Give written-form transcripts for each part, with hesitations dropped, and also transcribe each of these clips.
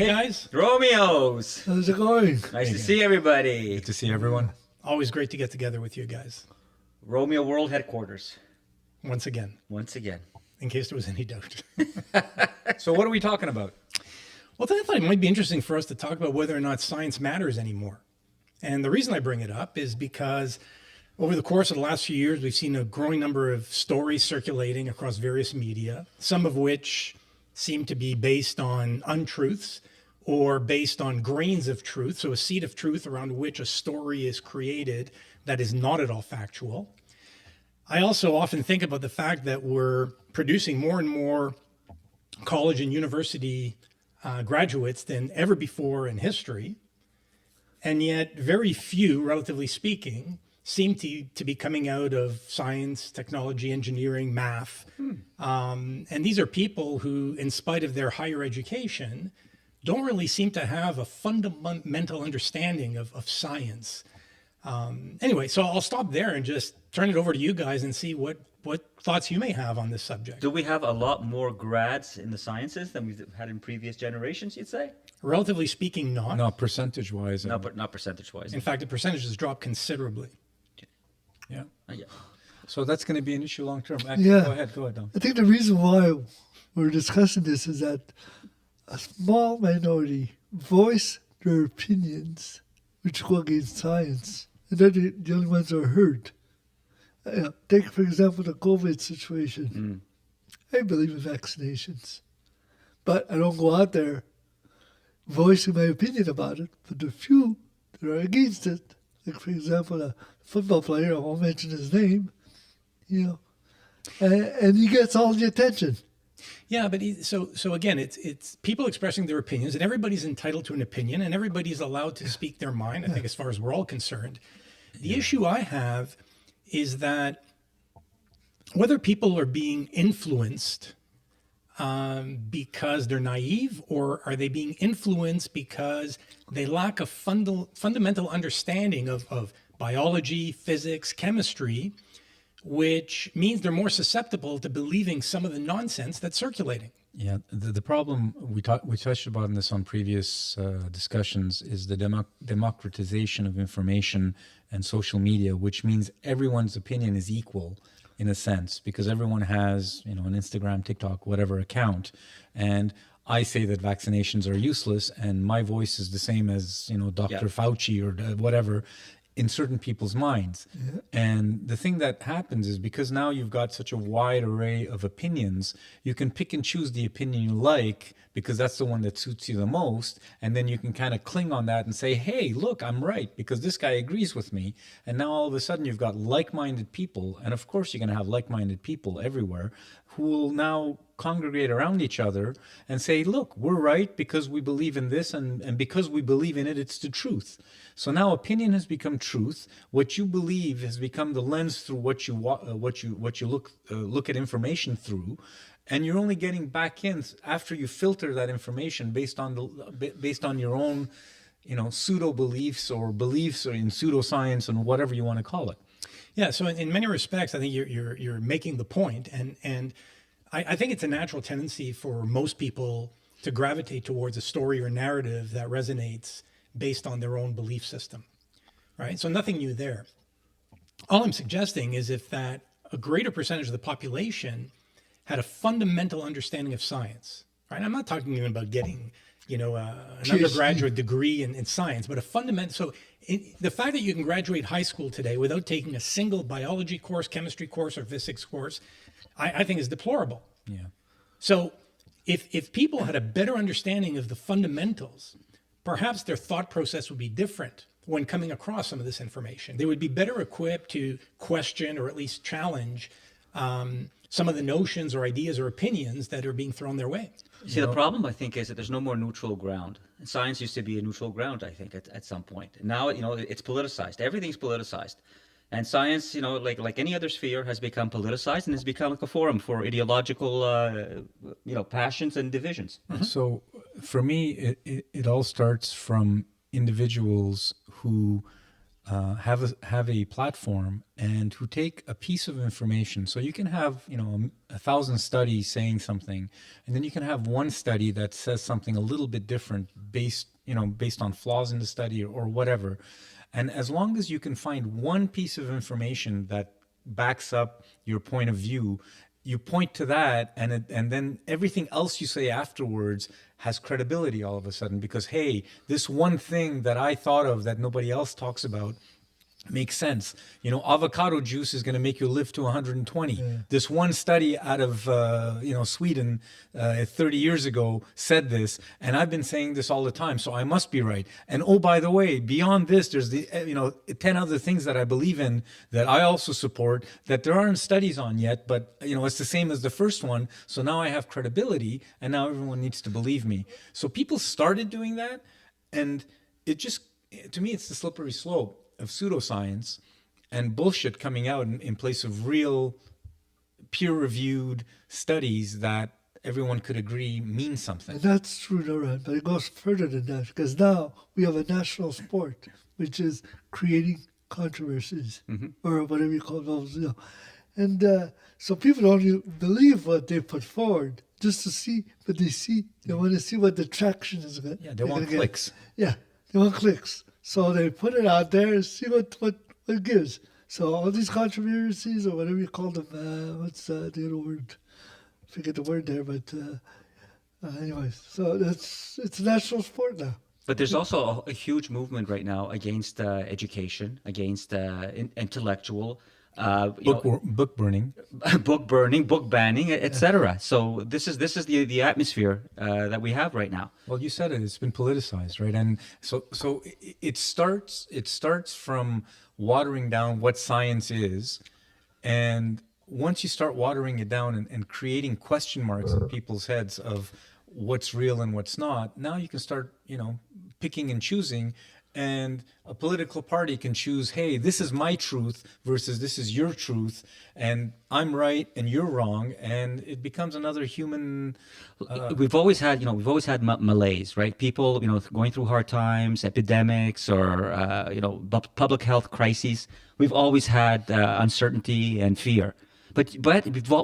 guys? ROMEOs. How's it going? Nice to see everybody. Good to see everyone. Always great to get together with you guys. Romeo World Headquarters. Once again, in case there was any doubt. So what are we talking about? Well, I thought it might be interesting for us to talk about whether or not science matters anymore. And the reason I bring it up is because over the course of the last few years, we've seen a growing number of stories circulating across various media, some of which seem to be based on untruths or based on grains of truth, so a seed of truth around which a story is created that is not at all factual. I also often think about the fact that we're producing more and more college and university graduates than ever before in history, and yet very few, relatively speaking, seem to be coming out of science, technology, engineering, math. And these are people who, in spite of their higher education, don't really seem to have a fundamental understanding of science. Anyway, so I'll stop there and just turn it over to you guys and see what thoughts you may have on this subject. Do we have a lot more grads in the sciences than we've had in previous generations, you'd say? Relatively speaking, not. No, percentage-wise. No, but not percentage-wise. In fact, the percentage has dropped considerably. Yeah. Yeah. So that's going to be an issue long term. Yeah. Go ahead, Dom. I think the reason why we're discussing this is that a small minority voice their opinions which go against science, and they're the only ones who are heard. Take, for example, the COVID situation. I believe in vaccinations, but I don't go out there voicing my opinion about it. But the few that are against it, like, for example, a football player, I won't mention his name, and he gets all the attention. Yeah, but so again, it's people expressing their opinions, and everybody's entitled to an opinion, and everybody's allowed to speak their mind, I think, as far as we're all concerned. The issue I have is that whether people are being influenced because they're naive, or are they being influenced because they lack a fundamental understanding of biology, physics, chemistry, which means they're more susceptible to believing some of the nonsense that's circulating. Yeah, the problem we touched about this on previous discussions is the democratization of information and social media, which means everyone's opinion is equal in a sense, because everyone has, an Instagram, TikTok, whatever account, and I say that vaccinations are useless, and my voice is the same as Dr. Fauci or whatever in certain people's minds. Yeah. And the thing that happens is, because now you've got such a wide array of opinions, you can pick and choose the opinion you like because that's the one that suits you the most, and then you can kind of cling on that and say, hey, look, I'm right because this guy agrees with me. And now all of a sudden you've got like-minded people, and of course you're going to have like-minded people everywhere, who will now congregate around each other and say, look, we're right because we believe in this, and because we believe in it, it's the truth. So now opinion has become truth. What you believe has become the lens through what you look at information through, and you're only getting back in after you filter that information based on your own pseudo beliefs or in pseudoscience and whatever you want to call it. Yeah, so in many respects, I think you're making the point, and I think it's a natural tendency for most people to gravitate towards a story or narrative that resonates based on their own belief system, right? So nothing new there. All I'm suggesting is if that a greater percentage of the population had a fundamental understanding of science, right? I'm not talking even about getting, an undergraduate degree in science, but a fundamental. So the fact that you can graduate high school today without taking a single biology course, chemistry course, or physics course, I think is deplorable. Yeah. So if people had a better understanding of the fundamentals, perhaps their thought process would be different when coming across some of this information. They would be better equipped to question or at least challenge some of the notions or ideas or opinions that are being thrown their way. See, the problem, I think, is that there's no more neutral ground. Science used to be a neutral ground, I think, at some point. Now, it's politicized. Everything's politicized. And science, like any other sphere, has become politicized and has become like a forum for ideological, passions and divisions. Mm-hmm. So for me, it all starts from individuals who have a platform and who take a piece of information. So you can have 1,000 studies saying something, and then you can have one study that says something a little bit different based on flaws in the study or whatever. And as long as you can find one piece of information that backs up your point of view, you point to that, and then everything else you say afterwards has credibility all of a sudden, because hey, this one thing that I thought of that nobody else talks about makes sense. Avocado juice is going to make you live to 120. Yeah. This one study out of Sweden 30 years ago said this, and I've been saying this all the time, so I must be right. And oh, by the way, beyond this, there's the 10 other things that I believe in that I also support that there aren't studies on yet, but it's the same as the first one. So now I have credibility, and now everyone needs to believe me. So people started doing that, and to me, it's the slippery slope of pseudoscience and bullshit coming out in place of real peer-reviewed studies that everyone could agree mean something. And that's true, Noran, but it goes further than that, because now we have a national sport, which is creating controversies, or whatever you call those. And so people don't even believe what they put forward just to see what they see. They want to see what the traction is going to get. Yeah, they want clicks. Yeah, they want clicks. So they put it out there and see what gives. So all these controversies, or whatever you call them, what's the other word? Forget the word there, but anyways. So it's a national sport now. But there's also a huge movement right now against education, against intellectual book burning, book banning, etc. So this is the atmosphere that we have right now. Well, you said it. It's been politicized, right? And so it starts from watering down what science is, and once you start watering it down and creating question marks in people's heads of what's real and what's not, now you can start picking and choosing. And a political party can choose, hey, this is my truth versus this is your truth, and I'm right and you're wrong, and it becomes another human. We've always had malaise, right? People, going through hard times, epidemics, or public health crises. We've always had uncertainty and fear. But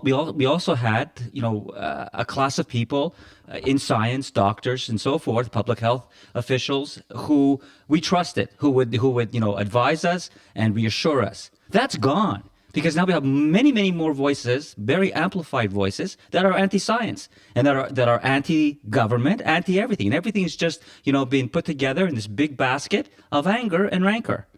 we also had a class of people in science, doctors and so forth, public health officials who we trusted, who would advise us and reassure us. That's gone, because now we have many more voices, very amplified voices that are anti-science and that are anti-government, anti-everything, and everything is just being put together in this big basket of anger and rancor.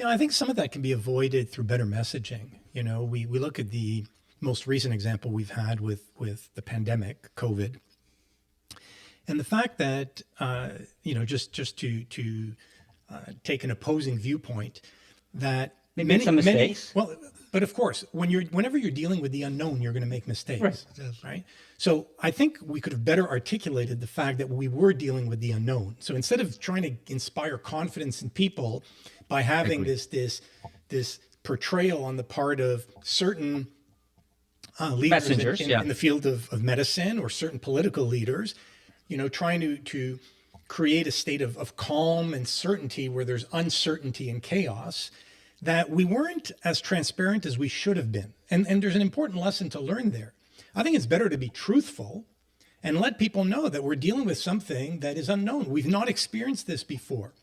I think some of that can be avoided through better messaging. We look at the most recent example we've had with the pandemic, COVID, and the fact that just to take an opposing viewpoint, that they made some mistakes. But of course, whenever you're dealing with the unknown, you're going to make mistakes, right? So I think we could have better articulated the fact that we were dealing with the unknown. So instead of trying to inspire confidence in people by having this portrayal on the part of certain leaders in the field of medicine, or certain political leaders, trying to create a state of calm and certainty where there's uncertainty and chaos, that we weren't as transparent as we should have been. And there's an important lesson to learn there. I think it's better to be truthful and let people know that we're dealing with something that is unknown. We've not experienced this before.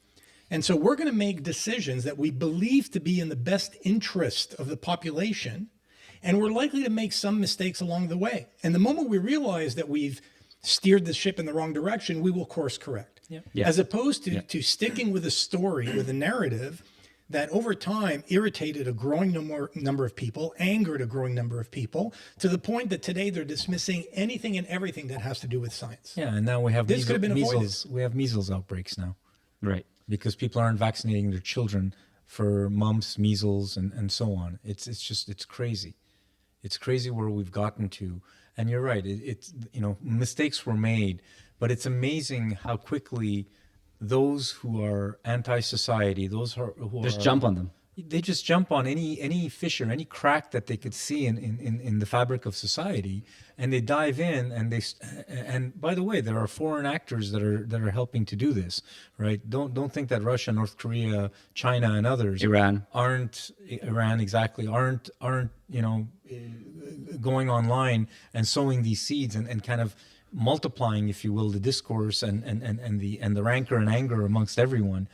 And so we're going to make decisions that we believe to be in the best interest of the population, and we're likely to make some mistakes along the way. And the moment we realize that we've steered the ship in the wrong direction, we will course correct. As opposed to sticking with a story, with a narrative that over time irritated a growing number of people, angered a growing number of people, to the point that today they're dismissing anything and everything that has to do with science. Yeah, and now we have this could have been measles. We have measles outbreaks now. Right. Because people aren't vaccinating their children for mumps, measles, and so on. It's crazy. It's crazy where we've gotten to. And you're right. Mistakes were made, but it's amazing how quickly those who are anti-society, who just jump on them. they just jump on any fissure, any crack that they could see in the fabric of society, and they dive in. And by the way, there are foreign actors that are helping to do this, right? Don't think that Russia, North Korea, China, and others Iran aren't going online and sowing these seeds and kind of multiplying, if you will, the discourse and the rancor and anger amongst everyone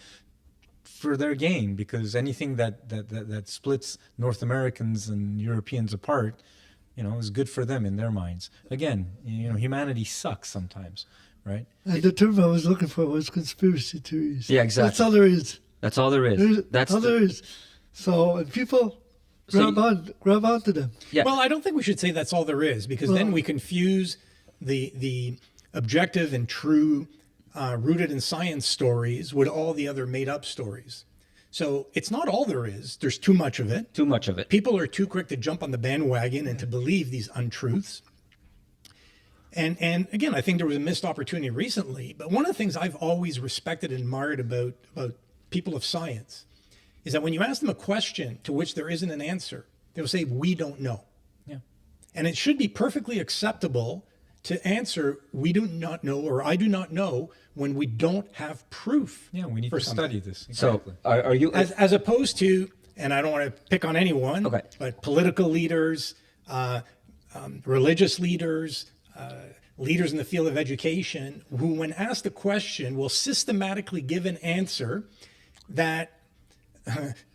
for their gain, because anything that splits North Americans and Europeans apart, is good for them in their minds. Again, humanity sucks sometimes, right? And the term I was looking for was conspiracy theories. Yeah, exactly. That's all there is. That's all there is. That's all there is. So, and people grab onto them. Yeah. Well, I don't think we should say that's all there is, because then we confuse the objective and true, rooted in science stories with all the other made up stories. So it's not all there is. There's too much of it. Too much of it. People are too quick to jump on the bandwagon and to believe these untruths. And again, I think there was a missed opportunity recently. But one of the things I've always respected and admired about people of science is that when you ask them a question to which there isn't an answer, they'll say, "We don't know." Yeah. And it should be perfectly acceptable to answer, "We do not know," or "I do not know," when we don't have proof. Yeah, we need for to something. study this. So Exactly. are you? As opposed to, and I don't want to pick on anyone, Okay. but political leaders, religious leaders, leaders in the field of education, who, when asked a question, will systematically give an answer that,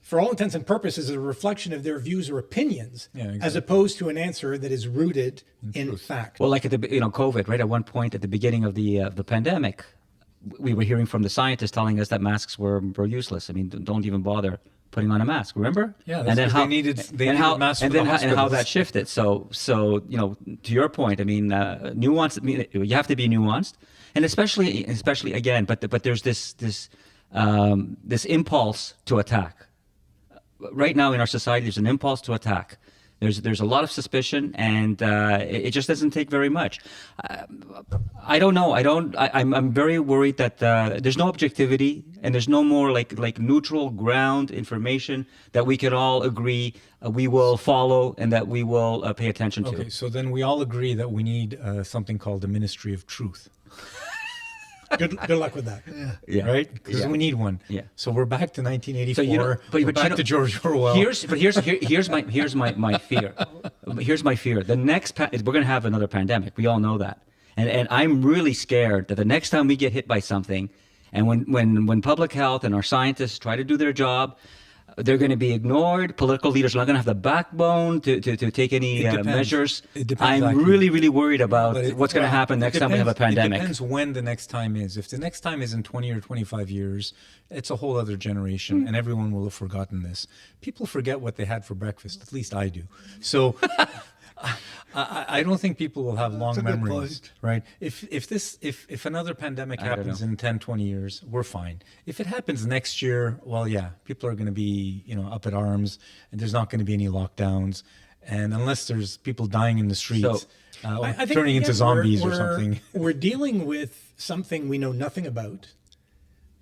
for all intents and purposes, is a reflection of their views or opinions, Yeah, as exactly. opposed to an answer that is rooted in fact. Well, like at the COVID, right? At one point at the beginning of the pandemic, we were hearing from the scientists telling us that masks were useless. I mean, don't even bother putting on a mask. Remember? Yeah, that's and then 'cause how they needed masks and for then the how, and how hospitals. that shifted. So to your point, I mean, nuance. I mean, you have to be nuanced, and especially again, but there's this impulse to attack. Right now in our society, there's an impulse to attack. There's a lot of suspicion, and it just doesn't take very much. I don't know. I'm very worried that there's no objectivity, and there's no more like neutral ground information that we can all agree we will follow and that we will pay attention to. Okay, so then we all agree that we need something called the Ministry of Truth. Good luck with that. Yeah. Right? Because Yeah. we need one. Yeah. So we're back to 1984. but we're back to George Orwell. Here's my fear. Here's my fear. The next we're going to have another pandemic. We all know that, and I'm really scared that the next time we get hit by something, and when public health and our scientists try to do their job, they're going to be ignored. Political leaders are not going to have the backbone to take any It depends. measures. It depends, I'm Zaki. really worried about But what's going to happen next time we have a pandemic. It depends when the next time is. If the next time is in 20 or 25 years, it's a whole other generation, and everyone will have forgotten this. People forget what they had for breakfast. At least I do. So I don't think people will have long a good memories, point. right? If another pandemic I don't happens know. in 10, 20 years, we're fine. If it happens next year, well, yeah, people are going to be, up at arms, and there's not going to be any lockdowns. And unless there's people dying in the streets, I think, turning into again, zombies or we're- something. We're dealing with something we know nothing about,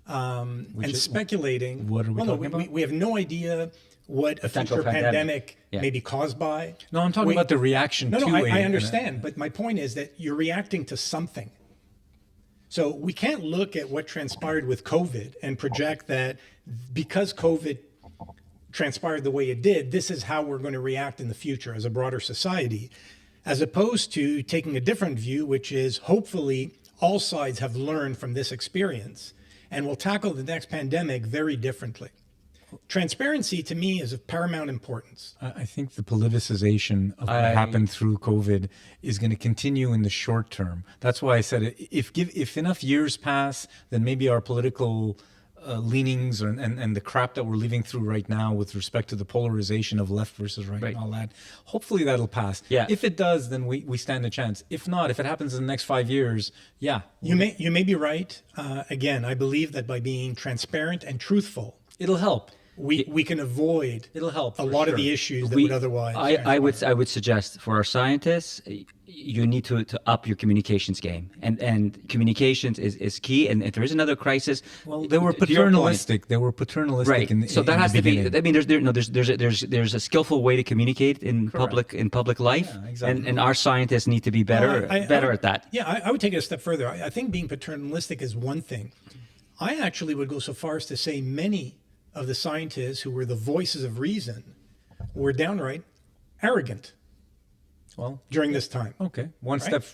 and is- speculating. what are we Well, no, talking about? We have no idea what a Potential future pandemic. pandemic Yeah. may be caused by. No, I'm talking about the reaction No, to no, it. I understand, but my point is that you're reacting to something. So we can't look at what transpired with COVID and project that because COVID transpired the way it did, this is how we're going to react in the future as a broader society, as opposed to taking a different view, which is hopefully all sides have learned from this experience and will tackle the next pandemic very differently. Transparency to me is of paramount importance. I think the politicization of what happened through COVID is going to continue in the short term. That's why I said if enough years pass, then maybe our political leanings and the crap that we're living through right now with respect to the polarization of left versus right, and all that, hopefully that'll pass. Yeah. If it does, then we stand a chance. If not, if it happens in the next 5 years, yeah, You may be right. Again, I believe that by being transparent and truthful, it'll help. we can avoid It'll help a for lot of sure. the issues that would otherwise. I would suggest for our scientists, you need to up your communications game, and communications is key. And if there is another crisis, Well, they were to your point- paternalistic. They were paternalistic. Right. So that in has the to be. beginning. I mean, there's a skillful way to communicate in public life, Yeah, exactly. and our scientists need to be better Well, at that. Yeah, I would take it a step further. I think being paternalistic is one thing. I actually would go so far as to say many of the scientists who were the voices of reason were downright arrogant Well, during this time. okay. One step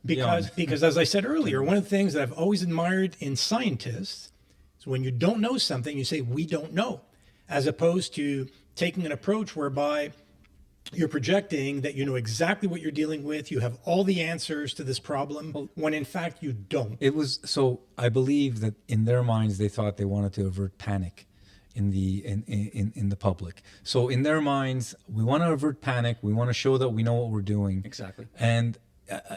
beyond. Because as I said earlier, one of the things that I've always admired in scientists is when you don't know something, you say, we don't know, as opposed to taking an approach whereby you're projecting that you know exactly what you're dealing with, you have all the answers to this problem, when in fact you don't. It was so. I believe that in their minds, they thought they wanted to avert panic in the public. So in their minds, we want to avert panic. We want to show that we know what we're doing. Exactly. And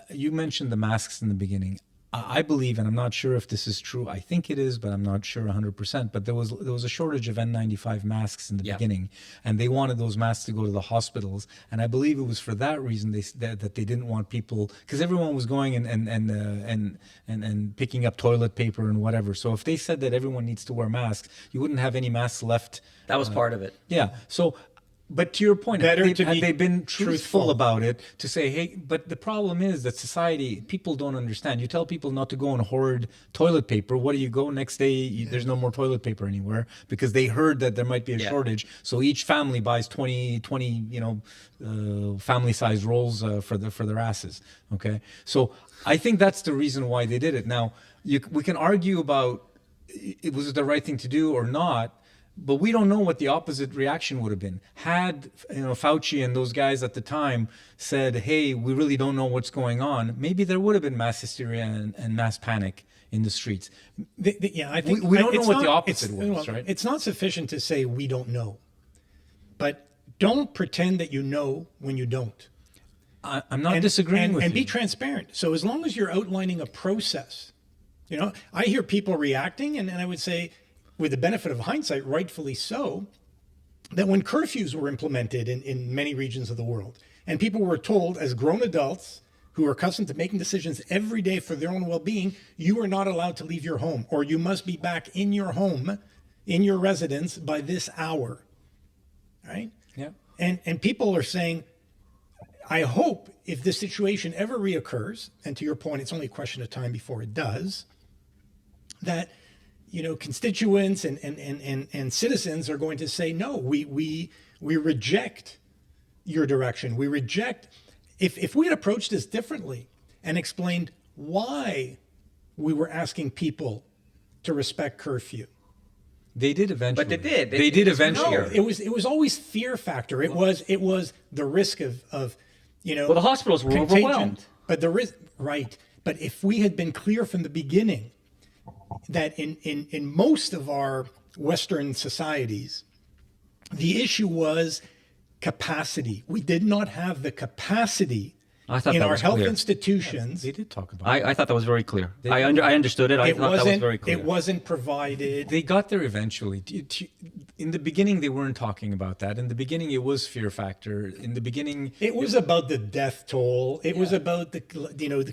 you mentioned the masks in the beginning. I believe, and I'm not sure if this is true. I think it is, but I'm not sure 100%. But there was a shortage of N95 masks in the beginning, and they wanted those masks to go to the hospitals. And I believe it was for that reason that they didn't want people, because everyone was going and picking up toilet paper and whatever. So if they said that everyone needs to wear masks, you wouldn't have any masks left. That was part of it. Yeah. So, but to your point, Better had to be they been truthful truthful about it, to say, hey, but the problem is that society, people don't understand. You tell people not to go and hoard toilet paper. What do you go next day? There's no more toilet paper anywhere because they heard that there might be a shortage. So each family buys 20 family-sized rolls for their asses. Okay. So I think that's the reason why they did it. Now, we can argue about it was the right thing to do or not. But we don't know what the opposite reaction would have been. Had Fauci and those guys at the time said, hey, we really don't know what's going on, maybe there would have been mass hysteria and mass panic in the streets. Yeah, I think we don't know it's what the not- opposite was, right? It's not sufficient to say we don't know, but don't pretend that you know when you don't. I'm not disagreeing with and you. be transparent. So as long as you're outlining a process, I hear people reacting, and I would say, with the benefit of hindsight, rightfully so, that when curfews were implemented in many regions of the world, and people were told as grown adults who are accustomed to making decisions every day for their own well-being, you are not allowed to leave your home, or you must be back in your home, in your residence by this hour, right? Yeah. And people are saying, I hope if this situation ever reoccurs, and to your point, it's only a question of time before it does, that constituents and citizens are going to say, no, we reject your direction. We reject, if we had approached this differently and explained why we were asking people to respect curfew. They did eventually. But they did. They did It's eventually. No, it was always fear factor. It was the risk of Well, the hospitals were contagion. overwhelmed. But the risk, right. But if we had been clear from the beginning that in most of our Western societies, the issue was capacity. We did not have the capacity I thought in that our was health clear. institutions. They did talk about it. I thought that was very clear. I understood it. I thought that was very clear. It wasn't provided. They got there eventually. In the beginning, they weren't talking about that. In the beginning, it was fear factor. In the beginning, It was about the death toll. It was about the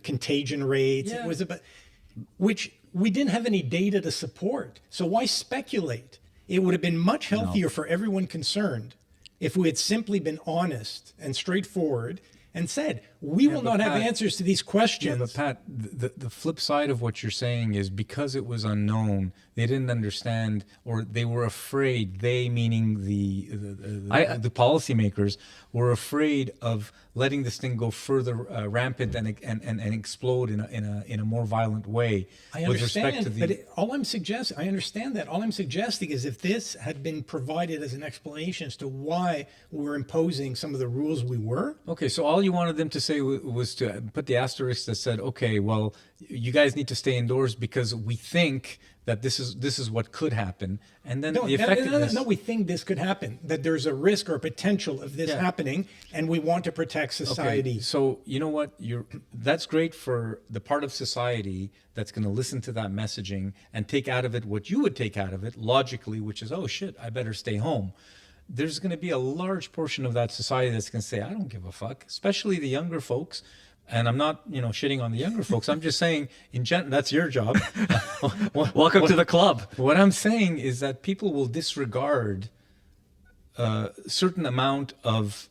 contagion rates. Yeah. It was about which we didn't have any data to support. So why speculate? It would have been much healthier for everyone concerned if we had simply been honest and straightforward and said, we will not have Pat- answers to these questions. Yeah, but Pat, the flip side of what you're saying is because it was unknown, they didn't understand, or they were afraid. They, meaning the policymakers, were afraid of letting this thing go further rampant and explode in a more violent way. I with respect understand, to the, but I understand that. All I'm suggesting is if this had been provided as an explanation as to why we're imposing some of the rules we were, okay, so all you wanted them to say was to put the asterisk that said, okay, well, you guys need to stay indoors because we think that this is what could happen, and then the effectiveness. No, we think this could happen, that there's a risk or a potential of this happening, and we want to protect society. Okay, so you know what? That's great for the part of society that's going to listen to that messaging and take out of it what you would take out of it logically, which is, oh shit, I better stay home. There's going to be a large portion of that society that's going to say, I don't give a fuck, especially the younger folks. And I'm not, shitting on the younger folks. I'm just saying, that's your job. Welcome to the club. What I'm saying is that people will disregard a certain amount of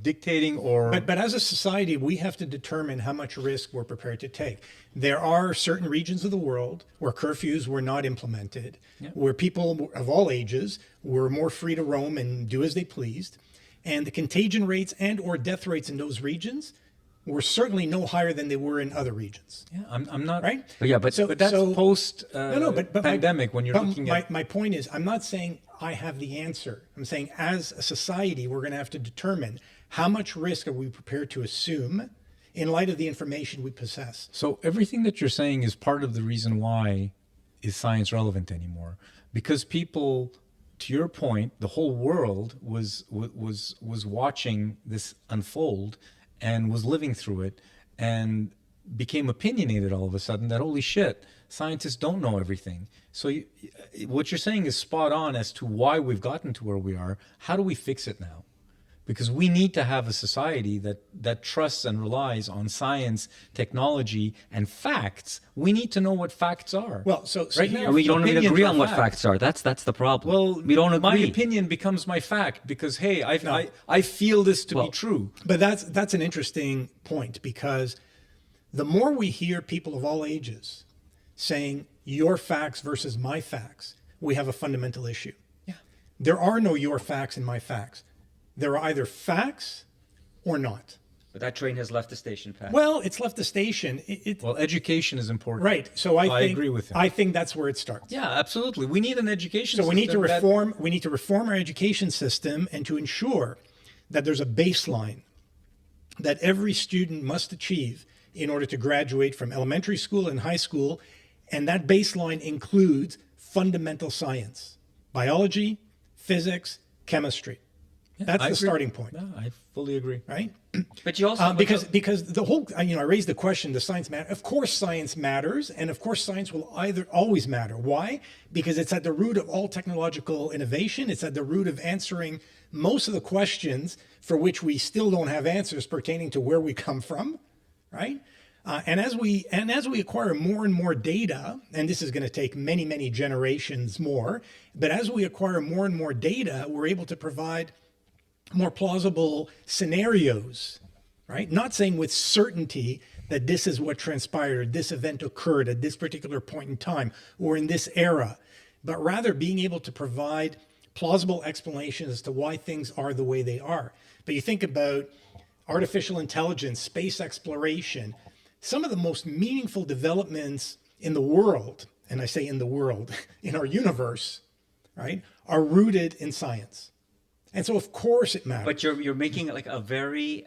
dictating or. But as a society, we have to determine how much risk we're prepared to take. There are certain regions of the world where curfews were not implemented, where people of all ages were more free to roam and do as they pleased. And the contagion rates and or death rates in those regions were certainly no higher than they were in other regions. Yeah, I'm not right. But that's post pandemic when you're looking at. My point is, I'm not saying I have the answer. I'm saying as a society, we're going to have to determine how much risk are we prepared to assume in light of the information we possess. So everything that you're saying is part of the reason why is science relevant anymore, because people. To your point, the whole world was watching this unfold and was living through it and became opinionated all of a sudden that, holy shit, scientists don't know everything. So what you're saying is spot on as to why we've gotten to where we are. How do we fix it now? Because we need to have a society that trusts and relies on science, technology, and facts. We need to know what facts are. Well, so right now, and we don't even agree on what facts. Facts are. That's the problem. Well, we don't agree. My opinion becomes my fact because, hey, I feel this to be true. But that's an interesting point, because the more we hear people of all ages saying your facts versus my facts, we have a fundamental issue. Yeah. There are no your facts and my facts. There are either facts or not. But that train has left the station, Pat. Well, it's left the station. Well, education is important. Right. So I agree with him. I think that's where it starts. Yeah, absolutely. We need an education system. So we need to reform our education system and to ensure that there's a baseline that every student must achieve in order to graduate from elementary school and high school. And that baseline includes fundamental science, biology, physics, chemistry. Yeah, that's the starting point. Yeah, I fully agree. Right? But you also because the whole, I raised the question, does science matter? Of course science matters, and of course science will always matter. Why? Because it's at the root of all technological innovation. It's at the root of answering most of the questions for which we still don't have answers pertaining to where we come from, right? And as we acquire more and more data, and this is going to take many, many generations more, but as we acquire more and more data, we're able to provide more plausible scenarios, right? Not saying with certainty that this is what transpired, or this event occurred at this particular point in time, or in this era, but rather being able to provide plausible explanations as to why things are the way they are. But you think about artificial intelligence, space exploration, some of the most meaningful developments in the world, and I say in the world, in our universe, right, are rooted in science. And so, of course, it matters. But you're making like a very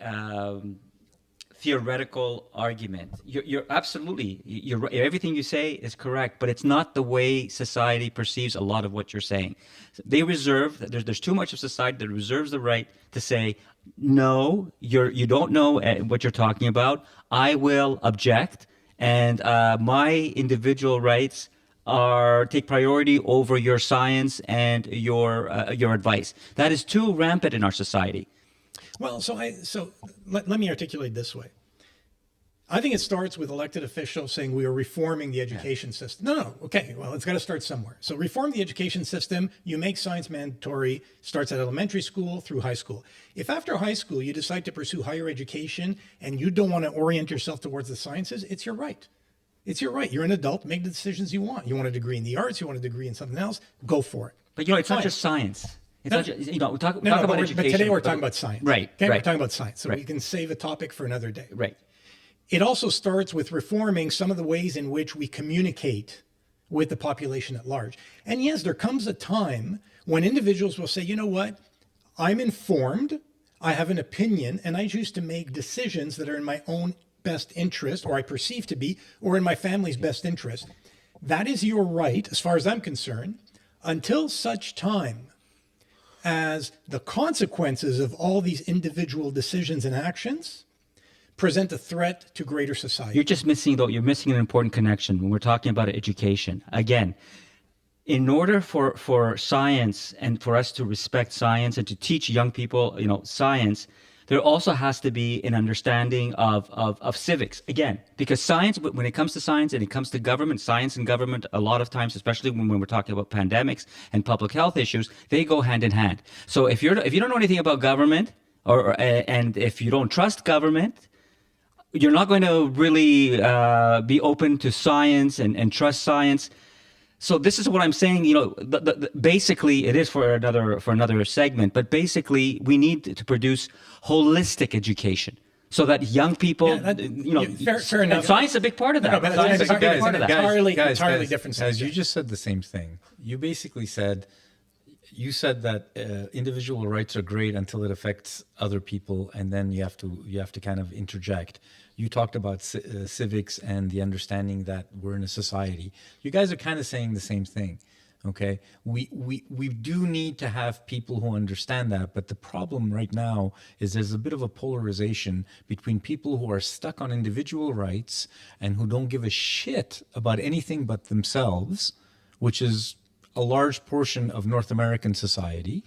theoretical argument. You're absolutely, you're right. Everything you say is correct, but it's not the way society perceives a lot of what you're saying. They reserve, there's too much of society that reserves the right to say, no, you don't know what you're talking about. I will object, and my individual rights take priority over your science and your advice. That is too rampant in our society. Well, so let me articulate this way. I think it starts with elected officials saying we are reforming the education system. No. Okay. Well, it's got to start somewhere. So reform the education system. You make science mandatory, starts at elementary school through high school. If after high school you decide to pursue higher education and you don't want to orient yourself towards the sciences, it's your right. It's your right. You're an adult. Make the decisions you want. You want a degree in the arts. You want a degree in something else. Go for it. But it's not just science. It's not just, we talk about education. But today we're talking about science. Right. Okay? Right. We're talking about science. So we can save a topic for another day. Right. It also starts with reforming some of the ways in which we communicate with the population at large. And yes, there comes a time when individuals will say, you know what? I'm informed. I have an opinion, and I choose to make decisions that are in my own best interest, or I perceive to be, or in my family's best interest. That is your right, as far as I'm concerned, until such time as the consequences of all these individual decisions and actions present a threat to greater society. You're just missing, though, you're missing an important connection when we're talking about education. Again, in order for science and for us to respect science and to teach young people, science, there also has to be an understanding of civics. Again, because science, when it comes to science and it comes to government, science and government, a lot of times, especially when we're talking about pandemics and public health issues, they go hand in hand. So if you don't know anything about government, and if you don't trust government, you're not going to really be open to science and trust science. So this is what I'm saying. Basically, it is for another segment. But basically, we need to produce holistic education so that young people, fair enough. And science is a big part of that. No, but Science is a big guys, part of that. Entirely different Guys, subject. you just said the same thing. You basically said that individual rights are great until it affects other people, and then you have to kind of interject. You talked about civics and the understanding that we're in a society. You guys are kind of saying the same thing. Okay, we do need to have people who understand that, but the problem right now is there's a bit of a polarization between people who are stuck on individual rights and who don't give a shit about anything but themselves, which is a large portion of North American society,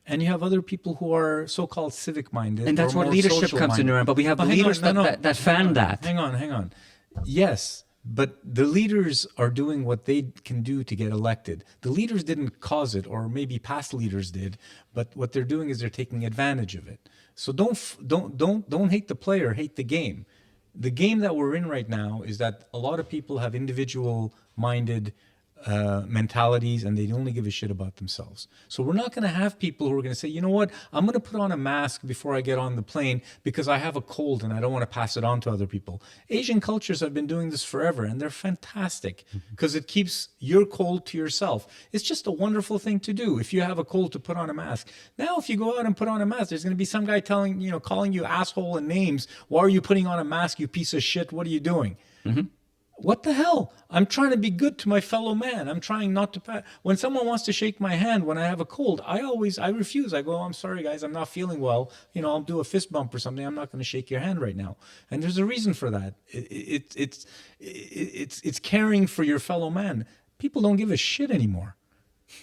and you have other people who are so-called civic-minded. And that's or where more leadership comes in, but we have hang leaders on, that fan that. Hang on. Yes, but the leaders are doing what they can do to get elected. The leaders didn't cause it, or maybe past leaders did, but what they're doing is they're taking advantage of it. So don't hate the player, hate the game. The game that we're in right now is that a lot of people have individual-minded mentalities, and they only give a shit about themselves. So we're not going to have people who are going to say, you know what, I'm going to put on a mask before I get on the plane because I have a cold and I don't want to pass it on to other people. Asian cultures have been doing this forever, and they're fantastic because it keeps your cold to yourself. It's just a wonderful thing to do. If you have a cold, to put on a mask. Now, if you go out and put on a mask, there's going to be some guy calling you asshole and names. Why are you putting on a mask, you piece of shit? What are you doing? Mm-hmm. What the hell? I'm trying to be good to my fellow man. I'm trying not to when someone wants to shake my hand when I have a cold, I refuse. I go, I'm sorry guys, I'm not feeling well. I'll do a fist bump or something. I'm not going to shake your hand right now. And there's a reason for that. It's caring for your fellow man. People don't give a shit anymore.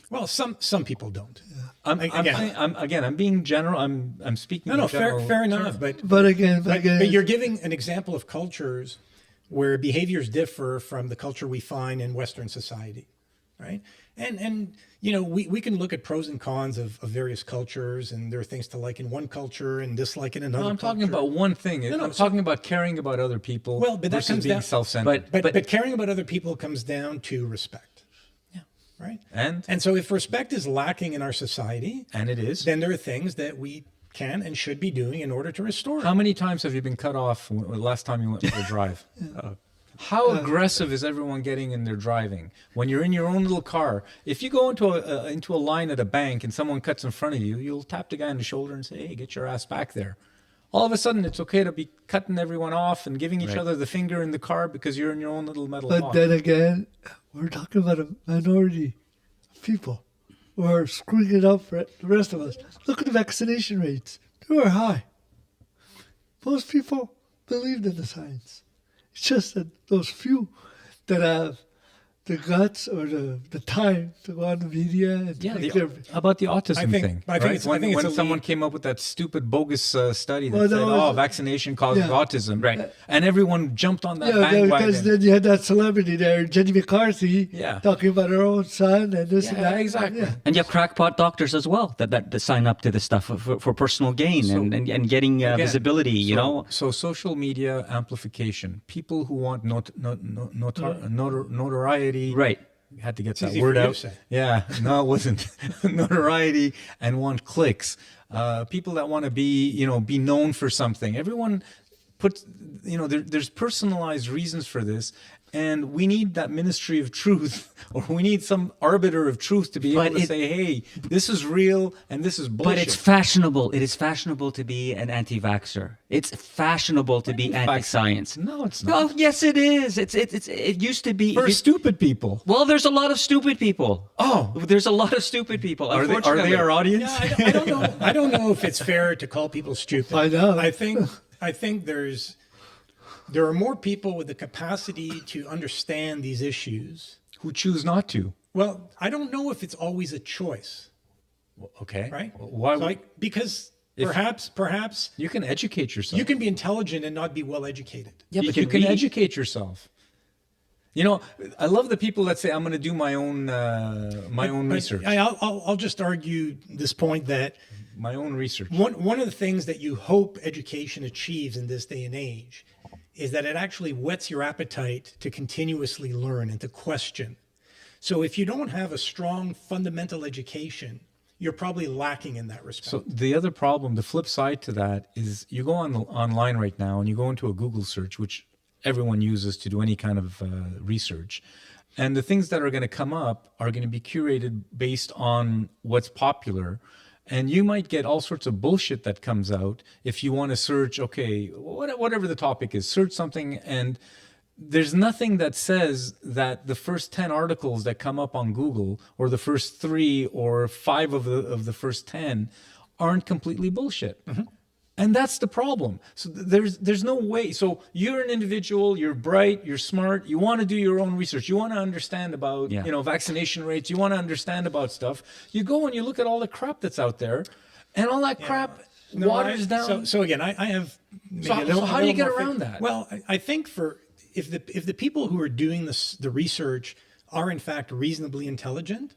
Well, some people don't. I'm being general. I'm speaking. No, in general fair enough. But again, But you're giving an example of cultures where behaviors differ from the culture we find in Western society, right? And we can look at pros and cons of various cultures, and there are things to like in one culture and dislike in another. No, I'm culture. talking about one thing. I'm talking about caring about other people. Well, but that versus comes being down. self-centered. But caring about other people comes down to respect. Yeah. Right. And so if respect is lacking in our society, and it is, then there are things that we can and should be doing in order to restore it. How many times have you been cut off last time you went for a drive? How aggressive is everyone getting in their driving? When you're in your own little car, if you go into a line at a bank and someone cuts in front of you, you'll tap the guy on the shoulder and say, hey, get your ass back there. All of a sudden, it's okay to be cutting everyone off and giving each other the finger in the car because you're in your own little metal box. But then again, we're talking about a minority of people who are screwing it up for the rest of us. Look at the vaccination rates. They were high. Most people believed in the science. It's just that those few that have the guts or the time to go on the media and about the autism thing. I think when someone came up with that stupid bogus study that said, vaccination causes autism, right? And everyone jumped on that bandwagon. Because then you had that celebrity there, Jenny McCarthy, talking about her own son and this and that. Exactly. Yeah. And you have crackpot doctors as well that sign up to this stuff for personal gain and getting visibility. So social media amplification. People who want notoriety. Right. You had to get that word out. Yeah, no, it wasn't. Notoriety and want clicks. People that want to be known for something. Everyone puts, there's personalized reasons for this. And we need that ministry of truth, or we need some arbiter of truth to be able to say, hey, this is real and this is bullshit. But it's fashionable. It is fashionable to be an anti-vaxxer. It's fashionable to be anti-science. No, it's not. Oh, yes, it is. It used to be. For stupid people. Well, there's a lot of stupid people. Oh. There's a lot of stupid people. Are they our audience? Yeah, I don't know. I don't know if it's fair to call people stupid. I know. I think there are more people with the capacity to understand these issues Who choose not to. Well, I don't know if it's always a choice, Okay. right? Why? So because perhaps You can educate yourself. you can be intelligent and not be well educated. Yeah, but you can we- educate yourself. I love the people that say, I'm going to do my own research. I'll just argue this point that My own research. one of the things that you hope education achieves in this day and age is that it actually whets your appetite to continuously learn and to question. So if you don't have a strong fundamental education, you're probably lacking in that respect. So the other problem, the flip side to that is you go online right now and you go into a Google search, which everyone uses to do any kind of research. And the things that are going to come up are going to be curated based on what's popular. And you might get all sorts of bullshit that comes out if you want to search, okay, whatever the topic is, search something. And there's nothing that says that the first 10 articles that come up on Google or the first 3 or 5 of the first 10 aren't completely bullshit. Mm-hmm. And that's the problem. So there's no way. So you're an individual, you're bright, you're smart, you want to do your own research. You want to understand about, vaccination rates. You want to understand about stuff. You go and you look at all the crap that's out there, and all that crap waters down. So again, I have. So how do you get around that? Well, I think if the people who are doing the research are in fact reasonably intelligent,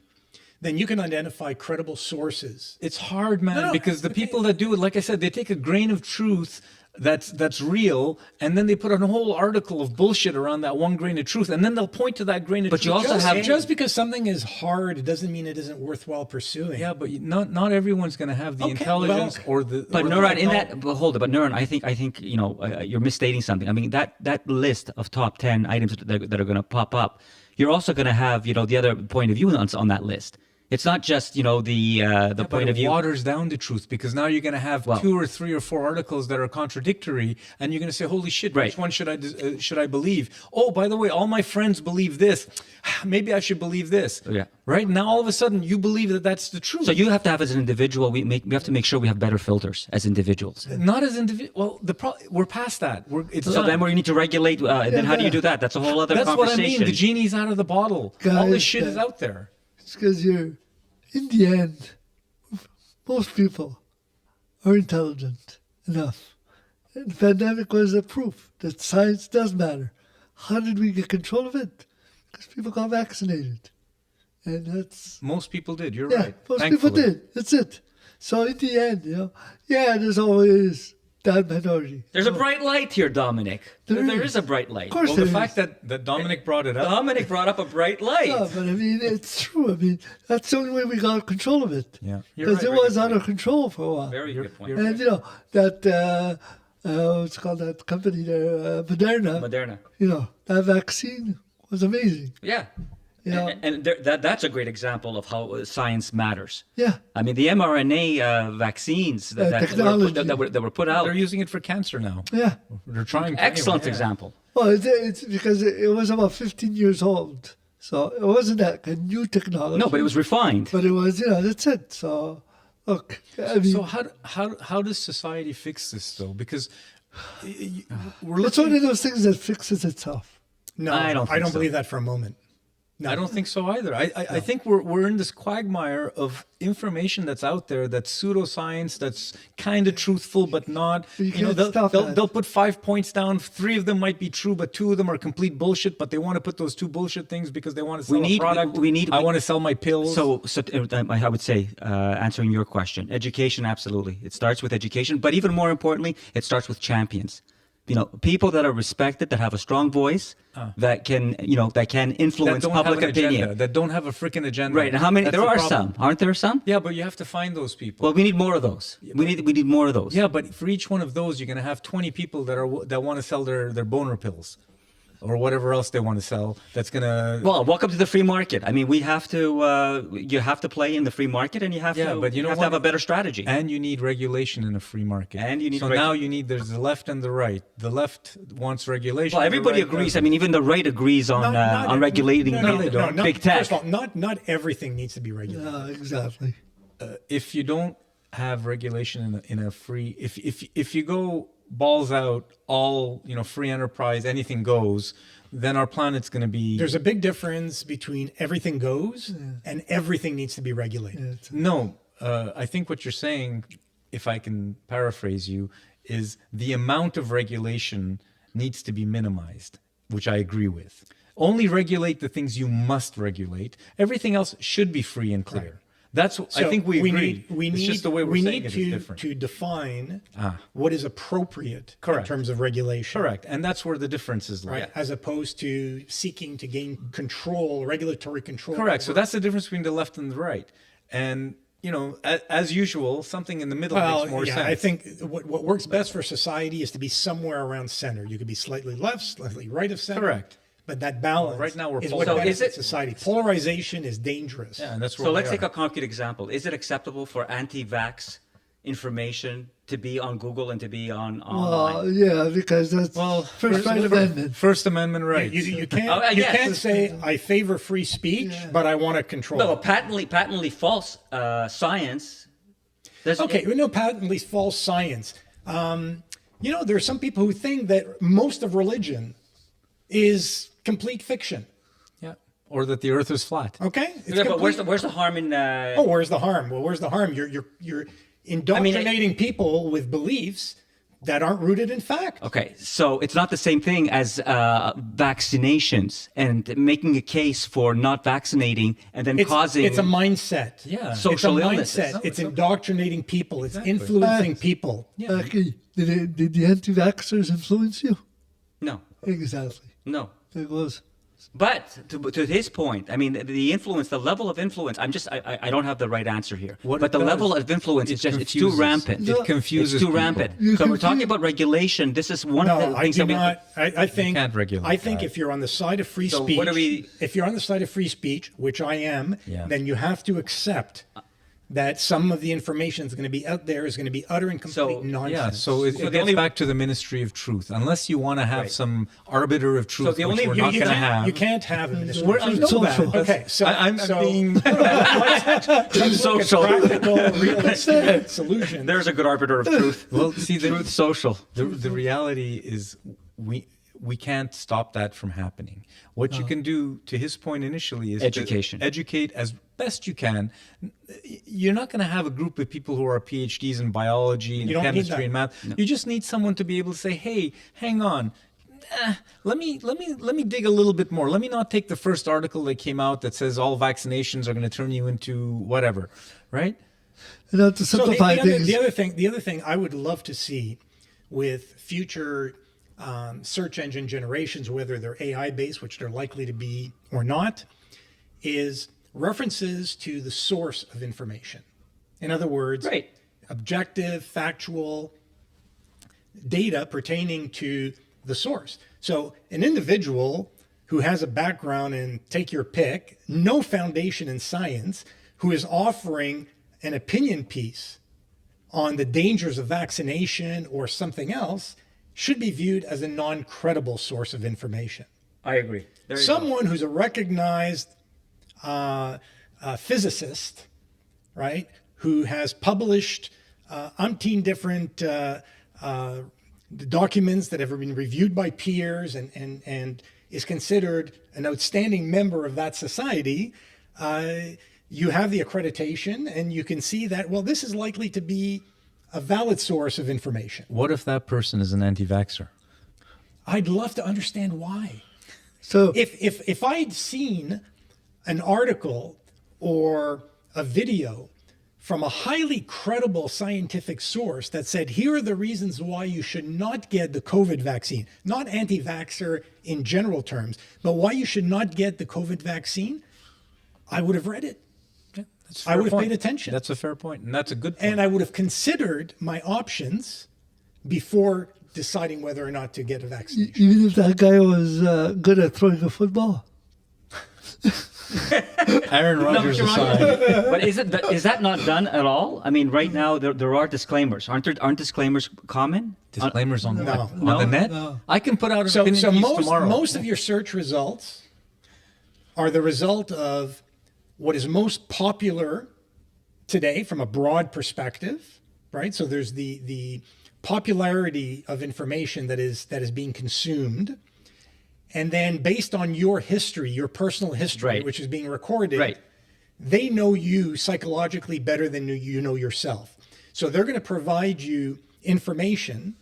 then you can identify credible sources. It's hard, man, because the people that do it, like I said, they take a grain of truth that's real, and then they put a whole article of bullshit around that one grain of truth, and then they'll point to that grain of truth. But you also have just because something is hard, it doesn't mean it isn't worthwhile pursuing. Yeah, but not everyone's going to have the intelligence or the. But Nuran, hold it. But Nuran, I think you're misstating something. I mean that list of top 10 items that are going to pop up, you're also going to have the other point of view on that list. It's not just the point of view. It waters down the truth, because now you're going to have 2 or 3 or 4 articles that are contradictory, and you're going to say, "Holy shit! Right. Which one should I believe?" Oh, by the way, all my friends believe this. Maybe I should believe this. Yeah. Right now, all of a sudden, you believe that that's the truth. So you have to have, as an individual, we have to make sure we have better filters as individuals. Not as individual. Well, we're past that. So then we need to regulate. And then how do you do that? That's a whole other That's conversation. what I mean. The genie's out of the bottle. Guys, all this shit is out there. It's because in the end, most people are intelligent enough. And the pandemic was a proof that science does matter. How did we get control of it? Because people got vaccinated. And that's... Most people did. You're Yeah, right. most Thankfully. people did. That's it. So in the end, there's always that minority. There's a bright light here, Dominic. There is a bright light. Of course Well, there the is. fact that Dominic brought it up. Dominic brought up a bright light. Yeah, but I mean, it's true. I mean, that's the only way we got control of it. Yeah. You're Because right, it was right. out of control for a while. Very good point. And that what's called that company there, Moderna. Moderna. That vaccine was amazing. Yeah. Yeah. And that's a great example of how science matters. Yeah. I mean, the mRNA vaccines that were put out. They're using it for cancer now. Yeah. They're trying. To, Excellent anyway, yeah. example. Well, it's because it was about 15 years old, so it wasn't that a new technology. No, but it was refined. But it was, that's it. So, look, I mean, So how does society fix this though? Because we're it's one looking. of those things that fixes itself. No, I don't think so. believe that for a moment. No. I don't think so either. I think we're in this quagmire of information that's out there that's pseudoscience, that's kind of truthful but not. You can't stop they'll, that. they'll put 5 points down. 3 of them might be true, but 2 of them are complete bullshit. But they want to put those 2 bullshit things because they want to sell a product. I want to sell my pills. So I would say, answering your question, education, absolutely. It starts with education, but even more importantly, it starts with champions. people that are respected, that have a strong voice, that can influence that don't public have an opinion. agenda, that don't have a freaking agenda. Right. And how many? That's There the are problem. some, aren't there? Some. Yeah, but you have to find those people. Well, we need more of those. We need more of those. Yeah, but for each one of those, you're going to have 20 people that want to sell their boner pills, or whatever else they want to sell. That's going to. Well, welcome to the free market. I mean, we have to. You have to play in the free market, and you have to. But you know have what? to have a better strategy. And you need regulation in a free market. And you need so now you need. There's the left and the right. The left wants regulation. Well, the everybody right agrees. doesn't. I mean, even the right agrees on regulating big tech. First of all, not everything needs to be regulated. Yeah, exactly. If you don't have regulation in a free, if you go balls out, all free enterprise, anything goes, then our planet's going to be. There's a big difference between everything goes and everything needs to be regulated. No, I think what you're saying, if I can paraphrase you, is the amount of regulation needs to be minimized, which I agree with. Only regulate the things you must regulate. Everything else should be free and clear. That's I think we agree. It's just the way we're saying it is different. To define what is appropriate in terms of regulation. Correct. And that's where the differences lie. Right, as opposed to seeking to gain control, regulatory control. Correct. So that's the difference between the left and the right. And as usual, something in the middle makes more sense. I think what works best for society is to be somewhere around center. You could be slightly left, slightly right of center. Correct. But that balance right now we're is what polarized. benefits society. Polarization is dangerous. Yeah, and that's where So we let's are. take a concrete example. Is it acceptable for anti-vax information to be on Google and to be online? Yeah, because that's First Amendment. First Amendment rights. You can't Oh, you yes. can't say I favor free speech, but I want to control. No, it. patently false science. Okay, we know patently false science. There are some people who think that most of religion is complete fiction. Yeah. Or that the Earth is flat. Okay, it's Yeah, but complete- where's the harm in? where's the harm? Well, where's the harm? You're indoctrinating people with beliefs that aren't rooted in fact. Okay, so it's not the same thing as vaccinations and making a case for not vaccinating and then causing. It's a mindset. Yeah. Social it's a illnesses. mindset. It's indoctrinating people. It's influencing people. Okay. Did the anti-vaxxers influence you? No, Exactly. no. It was. But to his point, I mean, the influence, the level of influence. I don't have the right answer here. What but it the does, level of influence is just it's too confuses. rampant. It confuses It's too people. rampant. You So we're talking confuse- about regulation. This is one of No, the I things do that we. not. I think can't regulate I think that. if you're on the side of free So speech, what are we- if you're on the side of free speech, which I am, Yeah. then you have to accept that some of the information that's going to be out there is going to be utter and complete So- nonsense. Yeah, so it So the gets only- back to the ministry of truth. Unless you want to have Right. some arbiter of truth, the which only- we're you- not you going to can't, have. you can't have a ministry. We're- of I truth. know that. Okay, so I'm so being. let's look social. at practical, realistic solutions. There's a good arbiter of truth. Well, see, Truth social. the reality is we can't stop that from happening. What you can do, to his point initially, is to Education. educate as best you can. You're not going to have a group of people who are PhDs in biology and You don't need chemistry that. and math. You just need someone to be able to say, "Hey, hang on. Let me dig a little bit more. Let me not take the first article that came out that says all vaccinations are going to turn you into whatever, right?" And now to So simplify things. the other thing I would love to see with future search engine generations, whether they're AI based, which they're likely to be or not, is references to the source of information. In other words, Right. objective, factual data pertaining to the source. So an individual who has a background in, take your pick, no foundation in science, who is offering an opinion piece on the dangers of vaccination or something else should be viewed as a non-credible source of information. I agree. There you go. Someone who's a recognized physicist, right, who has published umpteen different documents that have been reviewed by peers and is considered an outstanding member of that society, you have the accreditation and you can see that, well, this is likely to be a valid source of information. What if that person is an anti-vaxxer? I'd love to understand why. So If I'd seen an article or a video from a highly credible scientific source that said, here are the reasons why you should not get the COVID vaccine, not anti-vaxxer in general terms, but why you should not get the COVID vaccine, I would have read it. Yeah, that's a I fair would have point. paid attention. That's a fair point, and that's a good point. And I would have considered my options before deciding whether or not to get a vaccination. Even if that guy was good at throwing a football. Aaron Rodgers you're aside. But is that not done at all? I mean, right now there are disclaimers. Aren't disclaimers common? Disclaimers on No. what? On the net? No. I can put out an So opinion piece most, tomorrow. most of your search results are the result of what is most popular today from a broad perspective, right? So there's the popularity of information that is being consumed. And then based on your history, your personal history, Right. which is being recorded, Right. they know you psychologically better than you know yourself. So they're going to provide you information,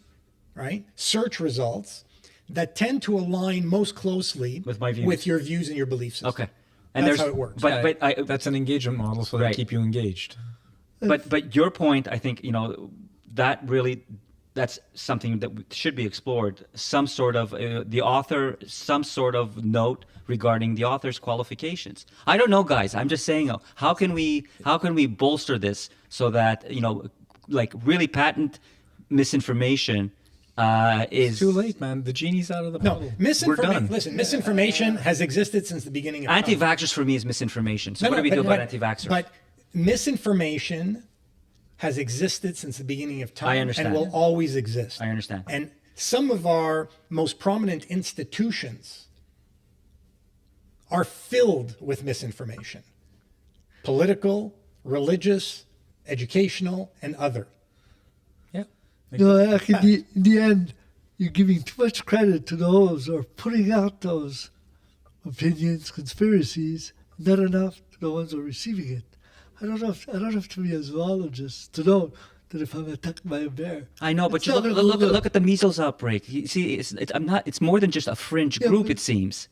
right? Search results that tend to align most closely With my views. with your views and your belief system. Okay. That's how it works. But That's an engagement model, so they Right. keep you engaged. But your point, I think, that's something that should be explored. Some sort of the author, some sort of note regarding the author's qualifications. I don't know, guys. I'm just saying, how can we bolster this so that like really patent misinformation is It's too late, man. The genie's out of the No, bottle. We're misinformation. done. Listen, misinformation has existed since the beginning of time. Anti-vaxxers for me is misinformation. So No, what no, do we do but- about but- anti-vaxxers? But misinformation has existed since the beginning of time I understand. and will always exist. I understand. And some of our most prominent institutions are filled with misinformation. Political, religious, educational, and other. Yeah. No, actually, in the end, you're giving too much credit to those or putting out those opinions, conspiracies, not enough to the ones who are receiving it. I don't have to be a zoologist to know that if I'm attacked by a bear. I know, but it's you not look, gonna look, go look at the measles outbreak. You see, it's more than just a fringe Yeah, group, but- it seems.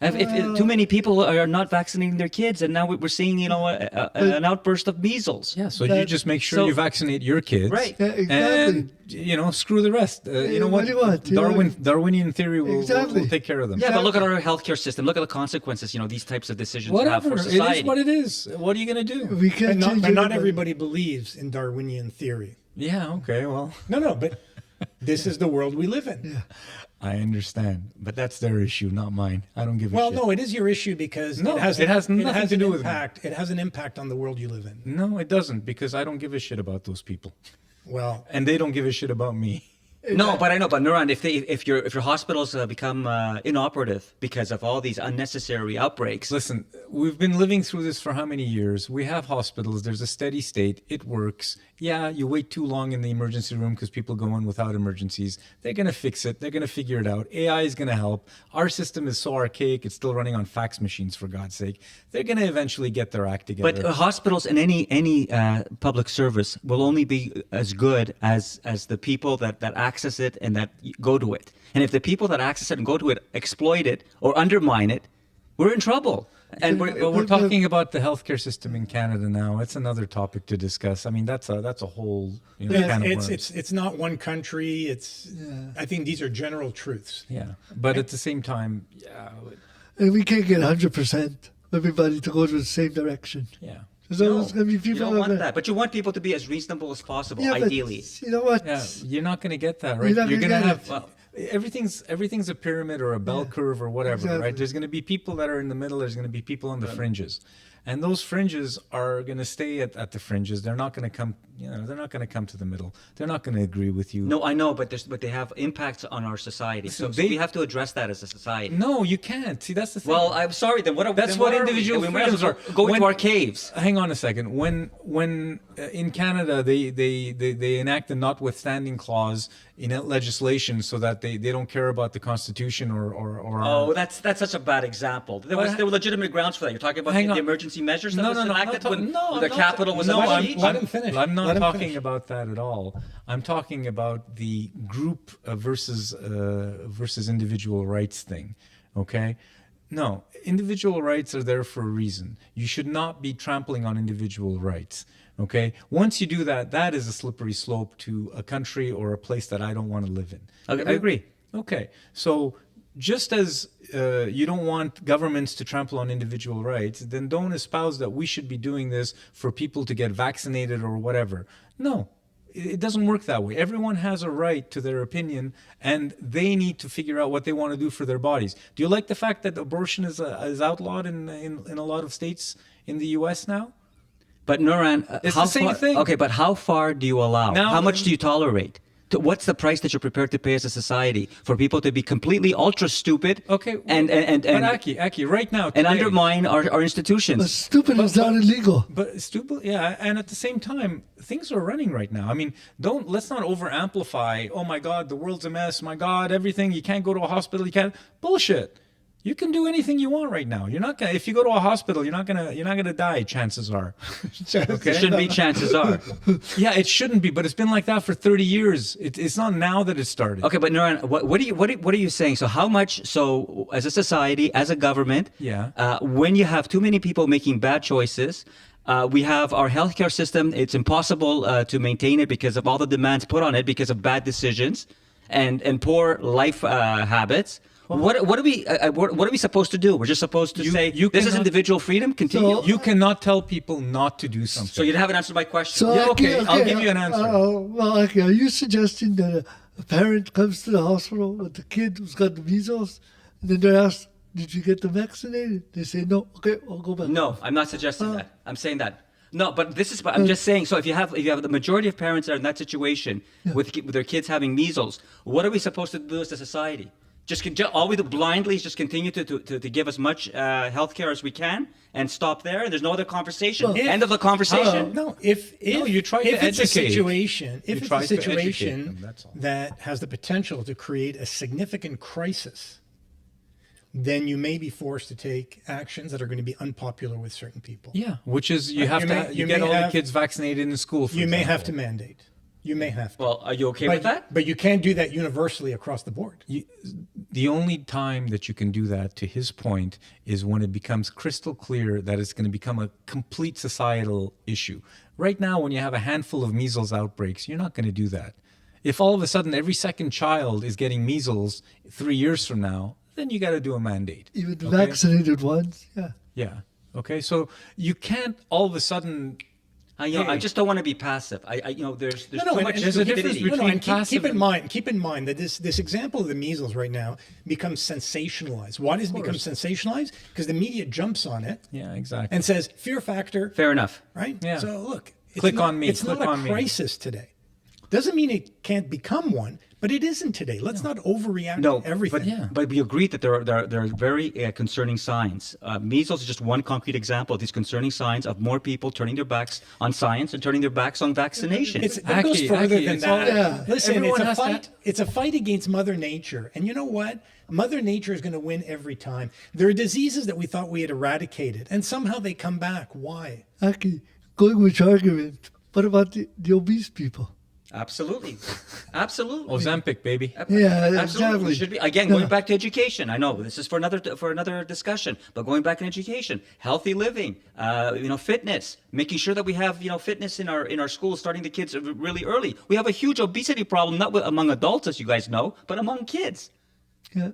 If too many people are not vaccinating their kids, and now we're seeing, an outburst of measles. Yeah, so you just make sure So- you vaccinate your kids. Right. Yeah, exactly. And, screw the rest. You know what what? do you want? You know, Darwinian theory will Exactly. take care of them. Yeah, but look at our healthcare system. Look at the consequences, these types of decisions have Whatever. for It society. is what it is. What are you going to do? We can't But change not everybody believes in Darwinian theory. Yeah, okay, well, No, but this is the world we live in. I understand. But that's their issue, not mine. I don't give a Well, shit. no, it is your issue because No, it has nothing to an do with me. impact. It has an impact on the world you live in. No, it doesn't, because I don't give a shit about those people. Well, And they don't give a shit about me. No, but I know. But Nuran, if your hospitals become inoperative because of all these unnecessary outbreaks, Listen, we've been living through this for how many years? We have hospitals. There's a steady state. It works. Yeah, you wait too long in the emergency room because people go in without emergencies. They're going to fix it. They're going to figure it out. AI is going to help. Our system is so archaic. It's still running on fax machines, for God's sake. They're going to eventually get their act together. but hospitals and any public service will only be as good as the people that access it and that go to it. And if the people that access it and go to it exploit it or undermine it, we're in trouble. And We're talking about the healthcare system in Canada now. It's another topic to discuss. I mean, that's a whole can of worms. it's not one country. I think these are general truths. Yeah, but at the same time, yeah, And we can't get 100% everybody to go to the same direction. yeah. There's No, always going to be you people don't want that- that. But you want people to be as reasonable as possible, Yeah, but ideally. you know what? Yeah, you're not going to get that, right? You're not You're gonna going to get have it. Well, everything's a pyramid or a bell curve or whatever, Exactly. right? There's going to be people that are in the middle. There's going to be people on the fringes, and those fringes are going to stay at the fringes. They're not going to come. They're not going to come to the middle. They're not going to agree with you. no, I know, but they have impacts on our society. So they- we have to address that as a society. No, you can't. See, that's the thing. Well, I'm sorry. Then what? That's then what are we? individual We might as freedoms well are. go into When- our caves. Hang on a second. When in Canada they enact a notwithstanding clause in legislation so that they don't care about the Constitution or Oh, that's such a bad example. There were legitimate grounds for that. You're talking about Hang the on. emergency measures that No, was no, no, I'm enacted not when talking- no, the I'm not capital ta- was no, under I'm- siege. Let him finish. I'm not Let him talking finish. about that at all. I'm talking about the group versus individual rights thing. Okay? No, individual rights are there for a reason. You should not be trampling on individual rights. Okay, once you do that, that is a slippery slope to a country or a place that I don't want to live in. I agree. Okay, so just as you don't want governments to trample on individual rights, then don't espouse that we should be doing this for people to get vaccinated or whatever. No, it doesn't work that way. Everyone has a right to their opinion, and they need to figure out what they want to do for their bodies. Do you like the fact that abortion is outlawed in a lot of states in the U.S. now? But Nuran, It's how the same far, thing. Okay, but how far do you allow? Now- How much do you tolerate? What's the price that you're prepared to pay as a society for people to be completely ultra stupid? Okay, and but Aki, right now, and today- undermine our But institutions. stupid is not illegal. But stupid, yeah, and at the same time, things are running right now. I mean, let's not over amplify. Oh my God, the world's a mess. My God, everything. You can't go to a hospital. You can't. Bullshit. You can do anything you want right now. You're not gonna. If you go to a hospital, you're not gonna die. Chances are. There shouldn't be, chances are. Yeah, it shouldn't be, but it's been like that for 30 years. It's not now that it started. Okay, but Nuran, what are you saying? So how much? So as a society, as a government, Yeah. When you have too many people making bad choices. We have our healthcare system. It's impossible to maintain it because of all the demands put on it because of bad decisions and poor life habits. What are we supposed to do? We're just supposed to say you this is cannot- individual freedom. Continue. So- You cannot tell people not to do something. So you haven't answered my question. So Yeah, Aki, okay, I'll give you an answer. Well, okay, are you suggesting that a parent comes to the hospital with the kid who's got the measles, and then they're asked, "Did you get them vaccinated?" They say, "No." Okay, I'll go back. No, I'm not suggesting that. I'm saying that. No, but this is. But I'm just saying. So if you have the majority of parents that are in that situation with their kids having measles, what are we supposed to do as a society? All we do blindly is just continue to give as much health care as we can and stop there. There's no other conversation. Well, End of the conversation. No, if you try to if it's a educate. situation, You if it's try a to educate situation them, that's all. that has the potential to create a significant crisis, then you may be forced to take actions that are going to be unpopular with certain people. Yeah, which is you have You to may- you you get may all the have- kids vaccinated in school. For You may have to example. mandate. You may have to. Well, are you okay with that? But you can't do that universally across the board. The only time that you can do that, to his point, is when it becomes crystal clear that it's going to become a complete societal issue. Right now, when you have a handful of measles outbreaks, you're not going to do that. If all of a sudden every second child is getting measles 3 years from now, then you got to do a mandate. Even the Okay? vaccinated ones, yeah. Yeah. Okay. So you can't all of a sudden. I Hey. just don't want to be passive. There's too much there's a difference stupidity. between and passive keep in and- mind, that this example of the measles right now becomes sensationalized. Why does it become sensationalized? Because the media jumps on it Yeah, exactly. and says fear factor, Fair enough. right? Yeah. So look, it's Click not, on me, It's click not a on me. crisis today. Doesn't mean it can't become one, but it isn't today. Let's not overreact No, to everything. But we agreed that there are very concerning signs. Measles is just one concrete example of these concerning signs of more people turning their backs on science and turning their backs on vaccination. It goes Aki, further Aki, than it's all- that. Yeah. Listen, Everyone it's a has to fight. It's a fight against Mother Nature, and you know what? Mother Nature is going to win every time. There are diseases that we thought we had eradicated, and somehow they come back. Why? Aki, going with your argument, what about the obese people? Absolutely. Absolutely. Ozempic, baby. Yeah, Absolutely. exactly. Should be again going back to education. I know this is for another discussion, but going back in education, healthy living, fitness, making sure that we have fitness in our schools, starting the kids really early. We have a huge obesity problem, not among adults, as you guys know, but among kids. Yeah,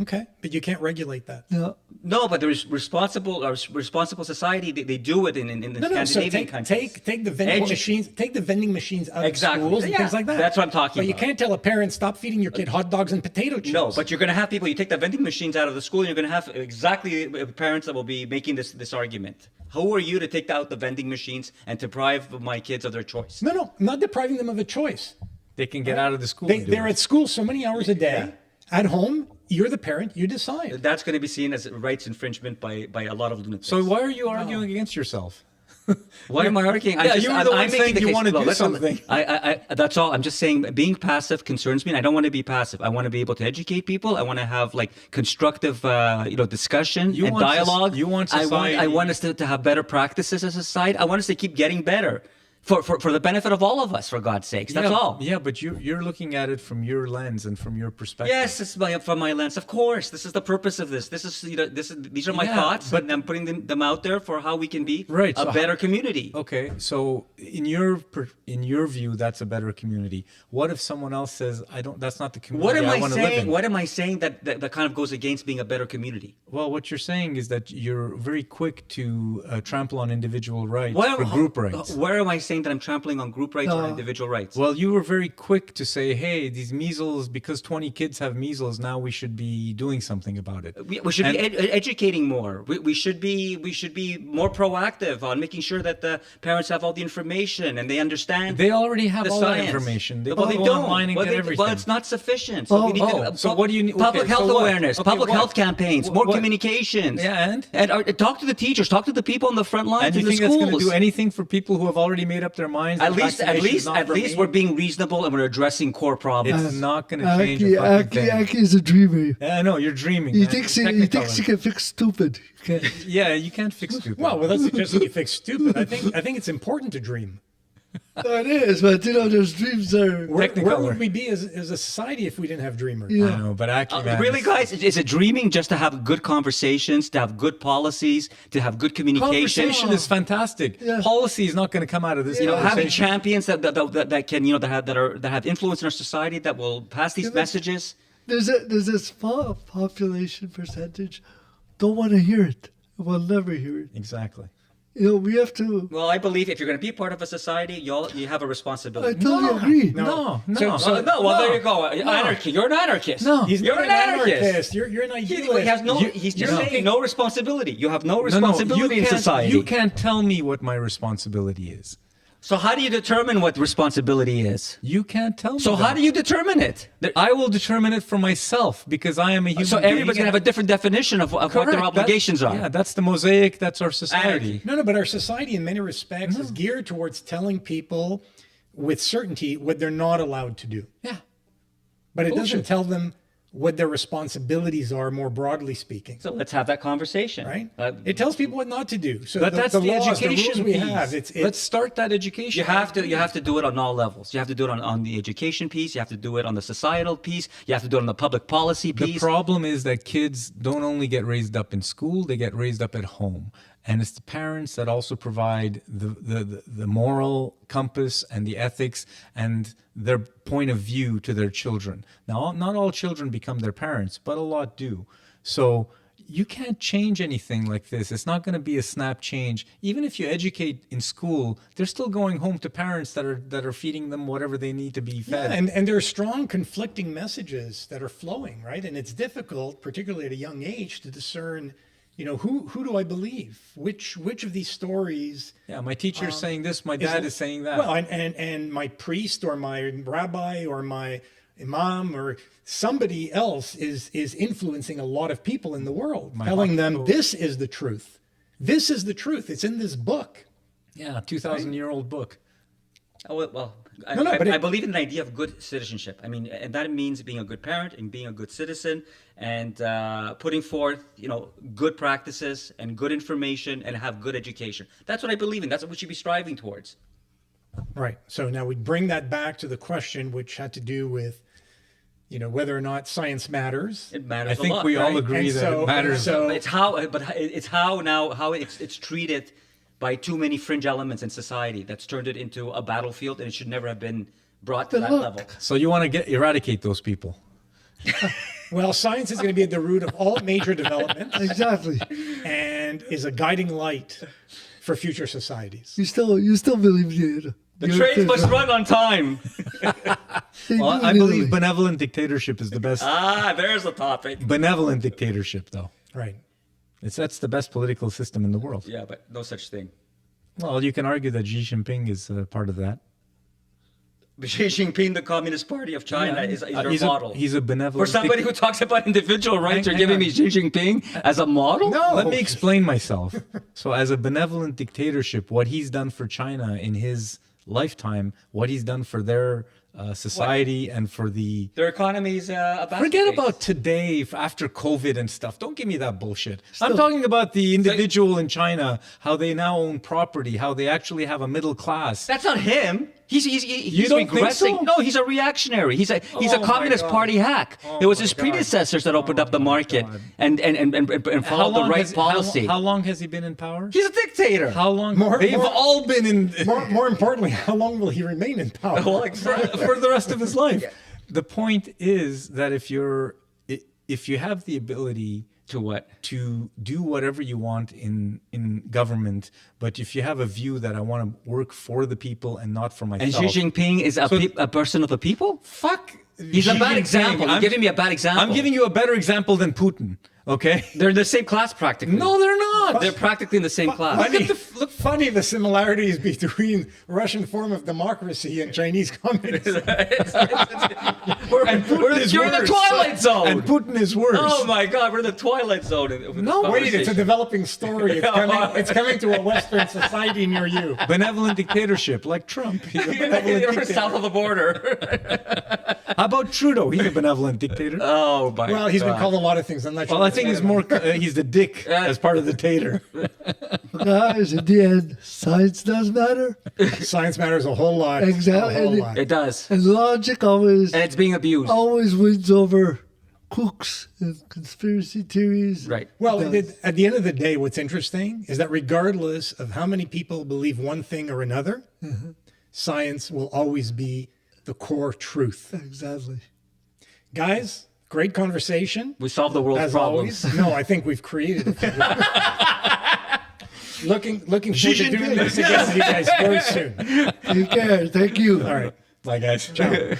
Okay, but you can't regulate that. no. No, but there's responsible society. They do it in the No, so Scandinavian countries. take the vending Edu- machines. Take the vending machines out Exactly. of schools and Yeah, things like that. that's what I'm talking But you about. can't tell a parent stop feeding your kid hot dogs and potato chips. No, but you're going to have people. You take the vending machines out of the school, and you're going to have exactly parents that will be making this argument. Who are you to take out the vending machines and deprive my kids of their choice? no, I'm not depriving them of a choice. They can get out of the school. and do They're it. at school so many hours a day. At home, you're the parent. You decide. That's going to be seen as rights infringement by a lot of lunatics. So why are you arguing against yourself? why am I arguing? Yeah, you were the one saying you want to do listen, something. That's all. I'm just saying being passive concerns me. And I don't want to be passive. I want to be able to educate people. I want to have constructive, discussion You and want dialogue. you want I society- want us to have better practices as a society. I want us to keep getting better. for the benefit of all of us, for God's sakes. That's all. Yeah, but you're looking at it from your lens and from your perspective. Yes, this is from my lens. Of course, this is the purpose of this. These are my Yeah, thoughts, but- and I'm putting them out there for how we can be Right, so a better community. Okay, so in your view, that's a better community. What if someone else says, "I don't"? That's not the community What am I I want to live saying? in. What am I saying that kind of goes against being a better community? Well, what you're saying is that you're very quick to trample on individual rights What for group rights. Where am I saying that I'm trampling on group rights or individual rights? Well, you were very quick to say, "Hey, these measles, because 20 kids have measles, now we should be doing something about it." We should be educating more. We should be more proactive on making sure that the parents have all the information and they understand. They already have the all science. that information. They Well, can they go don't. online and Well, get everything. well, it's not sufficient. So we need so what do you need? Public Okay, so health what? awareness, Okay, public what? health campaigns, more What? communications. Yeah, and talk to the teachers, talk to the people on the front lines And in you the think that's schools. going to do anything for people who have already made up their minds? At that least, vaccination is not for me? we're being reasonable and we're addressing core problems. It's not going to change a fucking thing. Aki is a dreamer. Yeah, I know you're dreaming. He man. thinks It's he thinks he Technicolor. can fix stupid. He can't. Yeah, you can't fix stupid. Well, without suggesting you fix stupid, I think it's important to dream. It is, but those dreams are. Where Technicolor. would we be as a society if we didn't have dreamers? Yeah. I know, but actually, man, Really, guys, is it dreaming just to have good conversations, to have good policies, to have good communication? conversation is fantastic. Yeah. Policy is not going to come out of this. You know, having conversation. champions that can that have influence in our society that will pass these Yeah, but- messages. There's a small population percentage don't want to hear it. Will never hear it. Exactly. We have to. Well, I believe if you're going to be part of a society, you have a I responsibility. totally agree. No. There you go. Anarchy. You're an anarchist. No. He's You're not an anarchist. You're an He idealist. has no. You- He's you just know- saying no responsibility. You have no No, responsibility in society. You can't tell me what my responsibility is. So how do you determine what responsibility is? You can't tell me. So how that. do you determine it? I will determine it for myself because I am a human So being. everybody's gonna have a different definition of what their Correct. obligations are. Yeah, that's the mosaic. That's our society. No, but our society in many respects is geared towards telling people with certainty what they're not allowed to do. Yeah. But it doesn't Bullshit. tell them what their responsibilities are, more broadly speaking. So let's have that conversation, Right? It tells people what not to do. So But that's the laws, education the rules we piece. have. It's Let's start that education. You have to do it on all levels. You have to do it on the education piece. You have to do it on the societal piece. You have to do it on the public policy The piece. problem is that kids don't only get raised up in school; they get raised up at home, and it's the parents that also provide the moral compass and the ethics and their point of view to their children. Now, not all children become their parents, but a lot do. So you can't change anything like this. It's not going to be a snap change. Even if you educate in school, they're still going home to parents that are feeding them whatever they need to be fed. Yeah, and there are strong conflicting messages that are flowing, right? And it's difficult, particularly at a young age, to discern, who do I believe? Which of these stories? Yeah, my teacher is saying this, my dad is saying that. Well, and my priest or my rabbi or my imam or somebody else is influencing a lot of people in the world, telling them hospital. this is the truth. This is the truth. It's in this book. Yeah, 2,000-year-old book. Oh, well, but I believe in the idea of good citizenship. I mean, and that means being a good parent and being a good citizen and putting forth, good practices and good information and have good education. That's what I believe in. That's what we should be striving towards. Right. So now we bring that back to the question, which had to do with, whether or not science matters. It matters I think a lot, we all right? agree And that so- it matters. so- It's how it's treated by too many fringe elements in society that's turned it into a battlefield, and it should never have been brought to But that look, level. So you want to eradicate those people. Well, science is going to be at the root of all major developments Exactly. and is a guiding light for future societies. You still believe in The trains must run on time. Well, I believe benevolent dictatorship is the best. There's the topic. Benevolent dictatorship, though. Right. That's the best political system in the world. Yeah, but no such thing. Well, you can argue that Xi Jinping is part of that. Xi Jinping, the Communist Party of China, is their he's model. He's a For benevolent. somebody who talks about individual rights, you're Hang giving on. me Xi Jinping as a model? No. Let me explain myself. So, as a benevolent dictatorship, what he's done for China in his lifetime, what he's done for their society and for the. Their economy's a basket Forget case. about today after COVID and stuff. Don't give me that bullshit. I'm talking about the individual in China, how they now own property, how they actually have a middle class. That's not him. He's don't think regressing. so? No, he's a reactionary. He's a Oh my Communist God. Party hack. Oh It was my his God. predecessors that opened up the market God. and followed the right policy. How long has he been in power? He's a dictator. How long? More- They've more- all been in More importantly, how long will he remain in power? Well, for the rest of his life. The point is that if you have the ability to what? to do whatever you want in government, but if you have a view that I want to work for the people and not for And myself, Xi Jinping is a person of the people? fuck. He's a Xi bad Jinping. example. You're giving me a bad example. I'm giving you a better example than Putin. Okay. They're in the same class practically. No, they're not. They're practically in the same class. Funny the similarities between Russian form of democracy and Chinese communism. And Putin is You're in the worse. Twilight Zone. And Putin is worse. Oh my God, we're in the Twilight Zone. No, Wait, it's a developing story. It's coming to a Western society near you. Benevolent dictatorship like Trump. He's a benevolent You're dictator. south of the border. How about Trudeau? He's a benevolent dictator. Oh my Well, he's been God. called a lot of things. I'm not sure. Well, I think he's more. He's the dick as part of the tater. Guys, in the end, science does matter. Science matters a whole lot. Exactly. A whole lot. It does. And logic always And it's being abused. always wins over kooks and conspiracy theories. Right. Well, It does. at the end of the day, what's interesting is that regardless of how many people believe one thing or another, science will always be the core truth. Exactly. Guys, great conversation. We solve the world's As problems. always. No, I think we've created it. looking forward to doing this again with you guys very soon. Take care. Thank you. All right. Bye, guys. Ciao.